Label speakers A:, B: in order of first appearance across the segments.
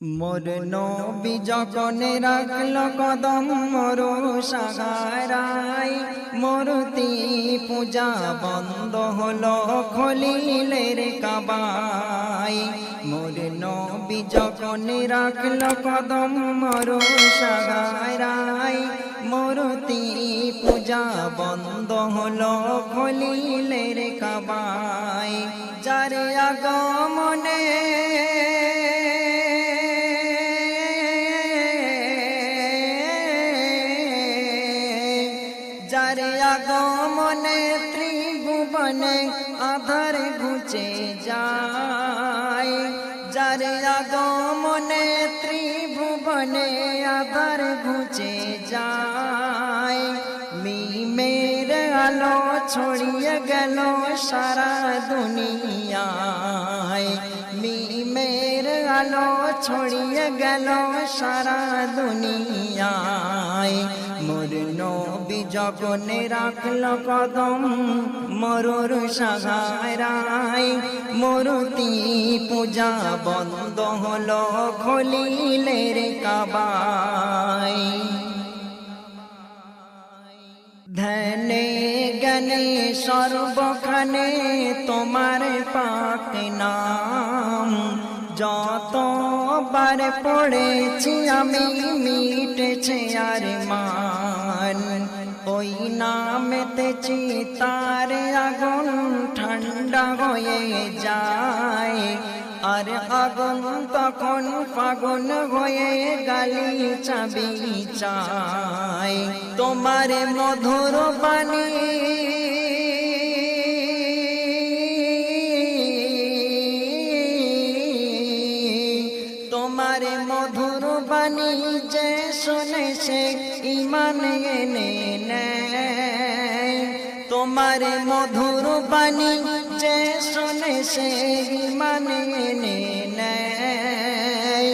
A: মোর নবী যখন রাখল কদম মোর সাহারায়, মূর্তি পূজা বন্ধ হলো খলিলের কাবায়। মোর নবী যখন রাখল কদম মোর সাহারায়, মূর্তি পূজা বন্ধ হলো খলিলের কাবায়। যার আগমনে যার আগমনে ত্রিভুবনে আধার ঘুচে যায়, যার আগমনে ত্রিভুবনে আধার ঘুচে যায়। মিমের আলো ছড়িয়ে গেল সারা দুনিয়ায়, মিমের আলো ছড়িয়ে গেল সারা দুনিয়ায়। মোর নবী যখন রাখল কদম মরুর সাহারায়, মূর্তি পূজা বন্ধ হলো খলিলের কাবায়। ধ্যানে জ্ঞানে সর্বখানে তোমার পাক নাম, যতবার পড়েছি আমি মিটেছে আর মান। ওই নামেতে চিতার আগুন ঠান্ডা হয়ে যায়, আর আগুন তখন ফাগুন হয়ে গালি চাবি চায়। তোমার মধুর বাণী তোমার মধুর বাণী যে শুনে সে ঈমান এনে নেয়। তোমার মধুর বাণী যে শুনে সে ঈমান এনে নেয়।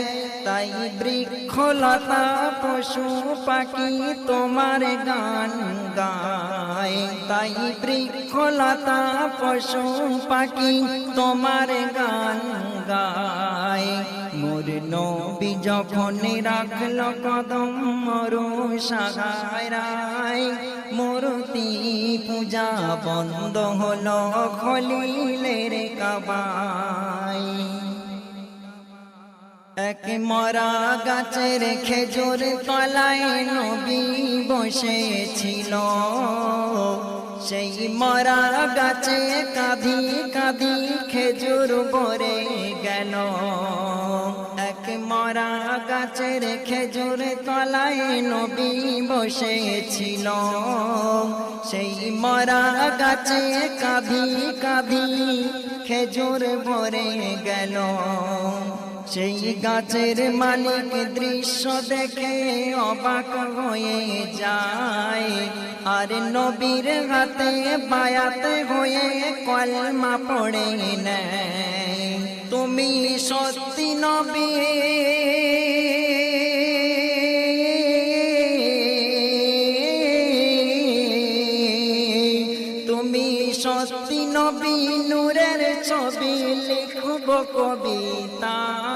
A: তাই বৃক্ষলতা পশু পাখি তোমার গান গায়, তাই বৃক্ষলতা পশু পাখি তোমার গান গায়। মোর নবী যখন রাখল কদম মোর সাহারায়, মূর্তি পূজা বন্ধ হলো খলিলের কাবায়। এক মরা গাছের খেজুর তলায় নবী বসেছিল, সেই মরা গাছে কাঁদি কাঁদি খেজুর ভরে গেল। এক মরা গাছের খেজুর তলায় নবী বসেছিল, সেই মরা গাছে কাঁদি কাঁদি খেজুর ভরে গেল। সেই গাছের মালিক দৃশ্য দেখে অবাক হয়ে যায়, আর নবীর হাতে বায়াত হয়ে কলমা পড়ে নেয়। তুমি সত্যি নবী, তুমি সত্যি নবী, নূরের ছবি লিখব কবিতায়।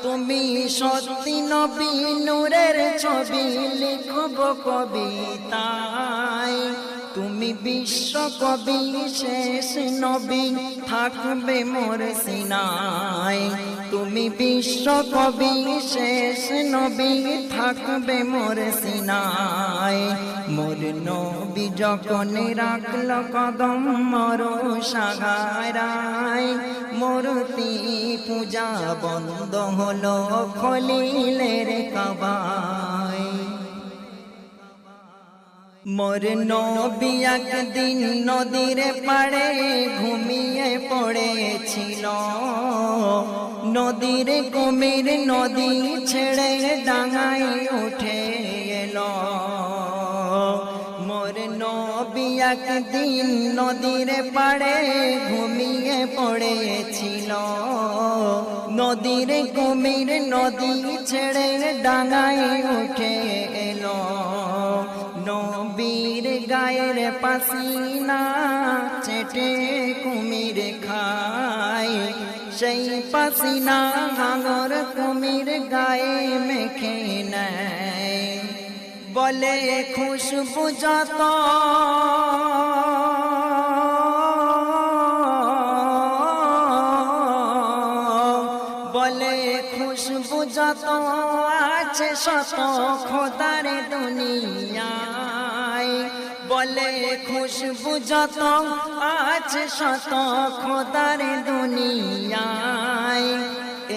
A: তুমি সত্যি নবী, নূরের ছবি লিখব কবিতায়। তুমি বিশ্ব কবি শেষ নবী থাকবে মোর সিনায়। তুমি বিশ্ব কবি শেষ নবী থাকবে মোর সিনায়। মোর নবী যখন রাখল কদম মোর সাহারায়, মূর্তি পূজা বন্ধ হলো খলিলের কাবায়। মোর নবী একদিন নদীর পাড়ে ঘুমিয়ে পড়েছিল, নদীর কুমির নদী ছেড়ে ডাঙায় উঠে এলো। মোর নবী একদিন নদীর পাড়ে ঘুমিয়ে পড়েছিল, নদীর কুমির নদী ছেড়ে ডাঙায় উঠে এলো। নবীর গায়ের পাসিনা চেটে কুমির খায়, সেই পাসিনা হাঙর কুমির গায়ে মেখে নেয় বলে খুশবু যত বলে খুশবু যত আছে শত খোদার দুনিয়ায় বলে খুশবু যত আছে শত খোদার দুনিয়ায়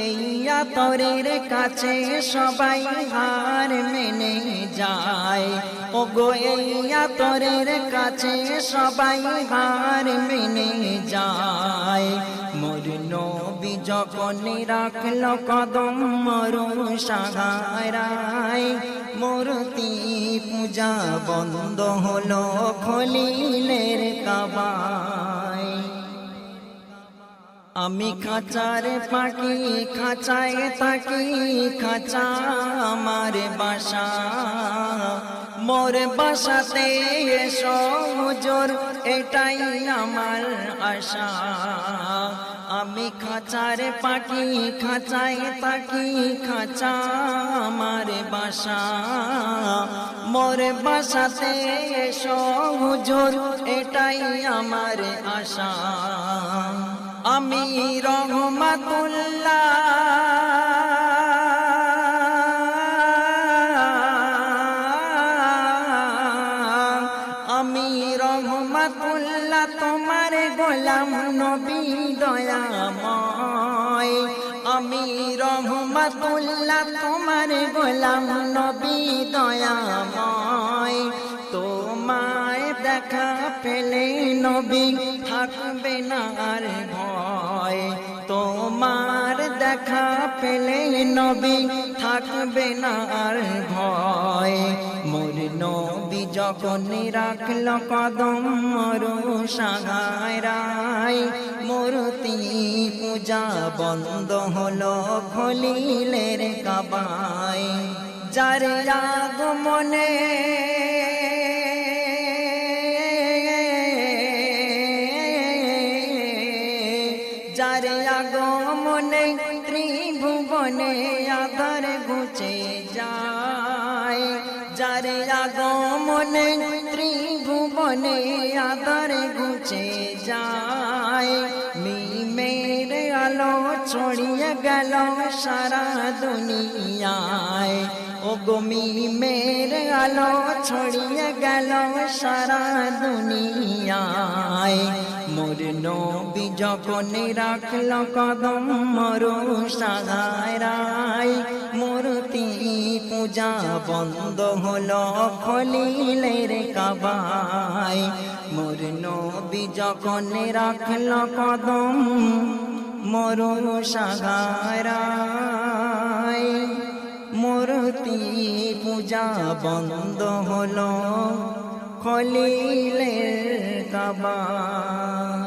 A: এই আতরের কাছে সবাই হার মেনে যায় ওগো এই আতরের কাছে সবাই হার মেনে যায় মোর নবী যখন রাখলো কদম মরু সাহারায় মূর্তি পূজা বন্ধ হলো খলিলের কাবায় আমি খাঁচার পাখি খাঁচায় থাকি খাঁচা আমার বাসা মোর বাসাতে এসো হুজুর এটাই আমার আশা আমি খাঁচার পাখি খাঁচায় থাকি খাঁচা আমার বাসা মোর বাসাতে এসো হুজুর এটাই আমার আশা আমি রহমাতুল্লাহ আমি রহমাতুল্লাহ তোমার গোলাম নবী দয়াময় আমি রহমাতুল্লাহ তোমার গোলাম নবী দয়াময় তোমায় দেখা পেলে নবী থাকবে না আর ভয় তোমার দেখা পেলে নবী থাকবে না আর ভয় মোর নবী যখন রাখল কদম মরু সাহারায় মূর্তি পূজা বন্ধ হলো খলিলের কাবায় যার আগমনে যার আগমনে ত্রিভুবনে আধার ঘুচে যায় যার আগমনে ত্রিভুবনে আধার ঘুচে যায় মিমের আলো ছড়িয়ে গেল সারা দুনিয়ায় ও গো মিমের আলো ছড়িয়ে গেল সারা দুনিয়ায় মোর নবী যখন রাখল কদম মরু সাহারায় মূর্তি পূজা বন্ধ হলো খলিলের কাবায় মোর নবী যখন রাখল কদম মরু সাহারায় মূর্তি পূজা বন্ধ হলো খলিলের কাবায়